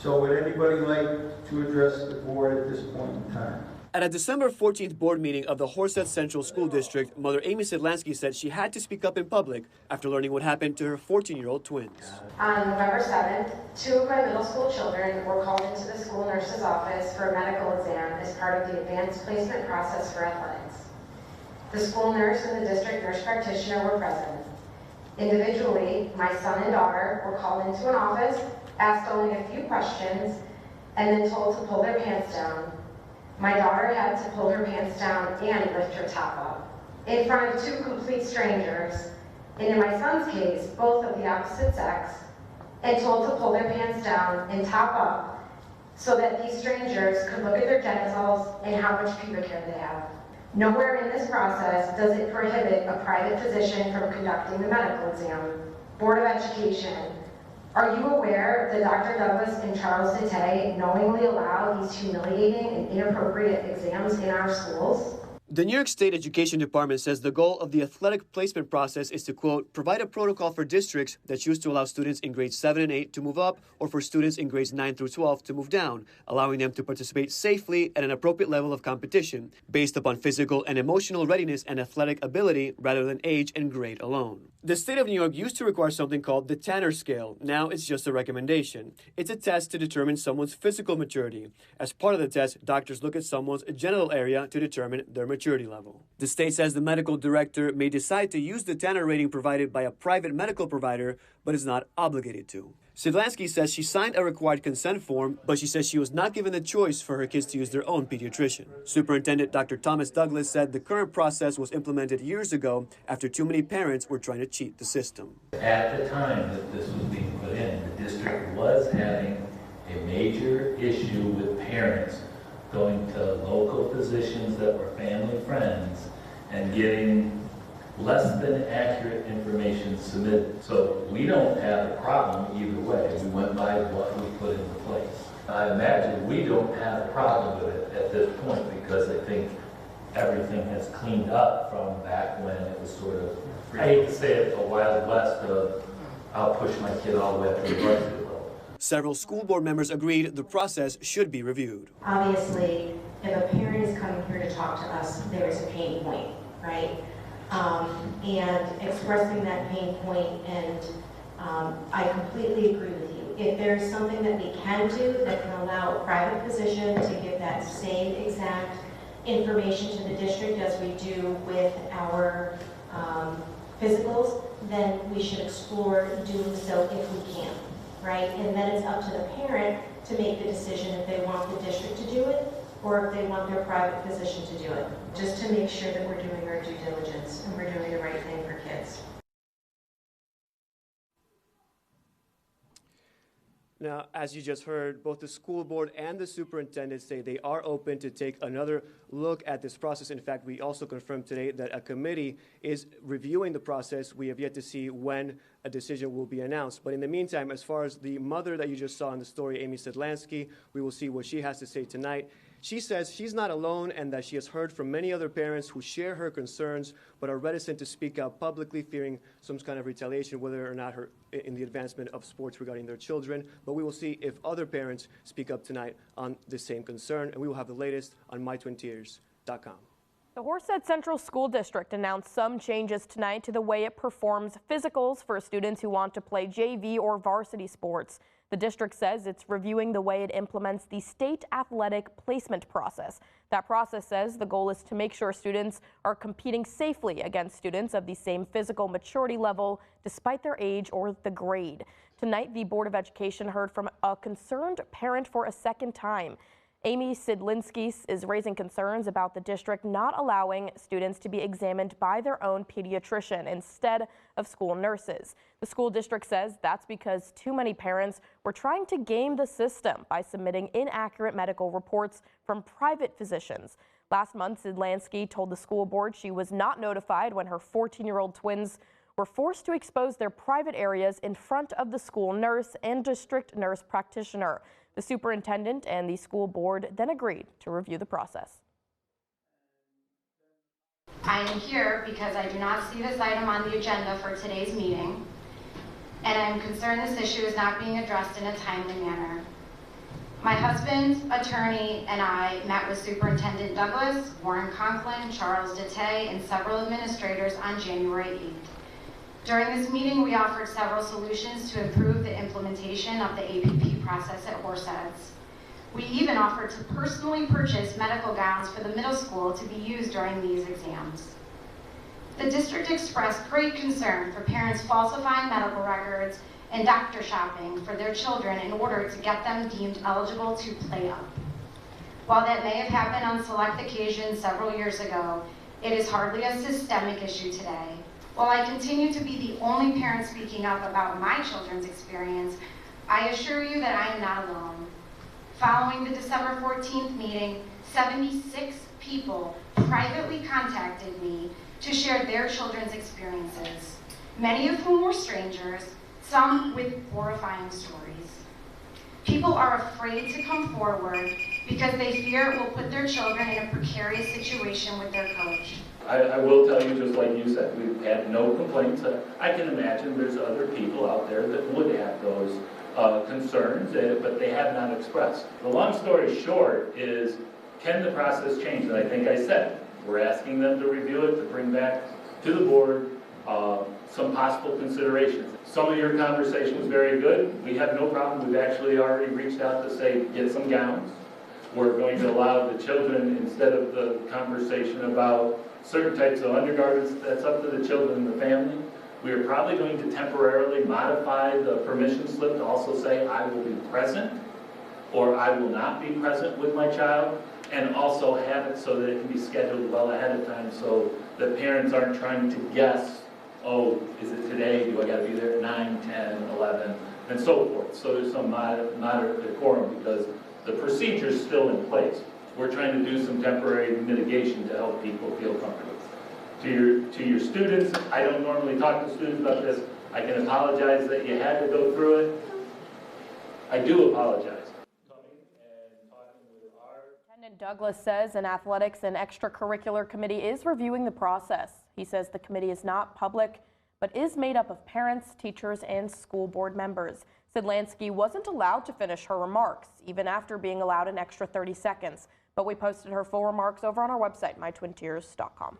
So would anybody like to address the board at this point in time? At a December 14th board meeting of the Horseheads Central School District, Mother Amy Sidlansky said she had to speak up in public after learning what happened to her 14-year-old twins. On November 7th, 2 of my middle school children were called into the school nurse's office for a medical exam as part of the advanced placement process for athletics. The school nurse and the district nurse practitioner were present. Individually, my son and daughter were called into an office, asked only a few questions, and then told to pull their pants down. My daughter had to pull her pants down and lift her top up in front of 2 complete strangers, and in my son's case, both of the opposite sex, and told to pull their pants down and top up so that these strangers could look at their genitals and how much pubic hair they have. Nowhere in this process does it prohibit a private physician from conducting the medical exam. Board of Education, are you aware that Dr. Douglas and Charles Dete knowingly allow these humiliating and inappropriate exams in our schools? The New York State Education Department says the goal of the athletic placement process is to, quote, provide a protocol for districts that choose to allow students in grades 7 and 8 to move up or for students in grades 9 through 12 to move down, allowing them to participate safely at an appropriate level of competition based upon physical and emotional readiness and athletic ability rather than age and grade alone. The state of New York used to require something called the Tanner Scale. Now it's just a recommendation. It's a test to determine someone's physical maturity. As part of the test, doctors look at someone's genital area to determine their maturity level. The state says the medical director may decide to use the Tanner rating provided by a private medical provider, but is not obligated to. Sidlansky says she signed a required consent form, but she says she was not given the choice for her kids to use their own pediatrician. Superintendent Dr. Thomas Douglas said the current process was implemented years ago after too many parents were trying to cheat the system. At the time that this was being put in, the district was having a major issue with parents going to local physicians that were family friends and getting less than accurate information submitted. So we don't have a problem either way. We went by what we put into place. I imagine we don't have a problem with it at this point because I think everything has cleaned up from back when it was sort of, I hate to say it, a wild west of I'll push my kid all the way up to the varsity level. Several school board members agreed the process should be reviewed. Obviously, if a parent is coming here to talk to us, there is a pain point, right? And expressing that pain point, and I completely agree with you. If there's something that we can do that can allow a private physician to give that same exact information to the district as we do with our physicals, then we should explore doing so if we can, right? And then it's up to the parent to make the decision if they want the district to do it or if they want their private physician to do it, just to make sure that we're doing our due diligence and we're doing the right thing for kids. Now, as you just heard, both the school board and the superintendent say they are open to take another look at this process. In fact, we also confirmed today that a committee is reviewing the process. We have yet to see when a decision will be announced. But in the meantime, as far as the mother that you just saw in the story, Amy Sidlansky, we will see what she has to say tonight. She says she's not alone and that she has heard from many other parents who share her concerns but are reticent to speak out publicly, fearing some kind of retaliation, whether or not in the advancement of sports regarding their children. But we will see if other parents speak up tonight on the same concern, and we will have the latest on mytwintears.com. The Horseheads Central School District announced some changes tonight to the way it performs physicals for students who want to play JV or varsity sports. The district says it's reviewing the way it implements the state athletic placement process. That process says the goal is to make sure students are competing safely against students of the same physical maturity level despite their age or the grade. Tonight, the Board of Education heard from a concerned parent for a second time. Amy Sidlansky is raising concerns about the district not allowing students to be examined by their own pediatrician instead of school nurses. The school district says that's because too many parents were trying to game the system by submitting inaccurate medical reports from private physicians. Last month, Sidlansky told the school board she was not notified when her 14-year-old twins were forced to expose their private areas in front of the school nurse and district nurse practitioner. The superintendent and the school board then agreed to review the process. I am here because I do not see this item on the agenda for today's meeting, and I am concerned this issue is not being addressed in a timely manner. My husband, attorney, and I met with Superintendent Douglas, Warren Conklin, Charles Detay, and several administrators on January 8th. During this meeting, we offered several solutions to improve the implementation of the APP process at Horseheads. We even offered to personally purchase medical gowns for the middle school to be used during these exams. The district expressed great concern for parents falsifying medical records and doctor shopping for their children in order to get them deemed eligible to play up. While that may have happened on select occasions several years ago, it is hardly a systemic issue today. While I continue to be the only parent speaking up about my children's experience, I assure you that I am not alone. Following the December 14th meeting, 76 people privately contacted me to share their children's experiences, many of whom were strangers, some with horrifying stories. People are afraid to come forward because they fear it will put their children in a precarious situation with their coach. I will tell you, just like you said, we've had no complaints. I can imagine there's other people out there that would have those concerns, but they have not expressed. The long story short is, can the process change? And I think I said, we're asking them to review it, to bring back to the board some possible considerations. Some of your conversation was very good. We have no problem. We've actually already reached out to say, get some gowns. We're going to allow the children, instead of the conversation about certain types of undergarments, that's up to the children and the family. We are probably going to temporarily modify the permission slip to also say, I will be present, or I will not be present with my child, and also have it so that it can be scheduled well ahead of time so that parents aren't trying to guess, oh, is it today? Do I got to be there at 9, 10, 11, and so forth. So there's some moderate decorum because the procedure's still in place. We're trying to do some temporary mitigation to help people feel comfortable. To your students, I don't normally talk to students about this. I can apologize that you had to go through it. I do apologize. Superintendent Douglas says an athletics and extracurricular committee is reviewing the process. He says the committee is not public, but is made up of parents, teachers, and school board members. Sidlansky wasn't allowed to finish her remarks, even after being allowed an extra 30 seconds. But we posted her full remarks over on our website, mytwintiers.com.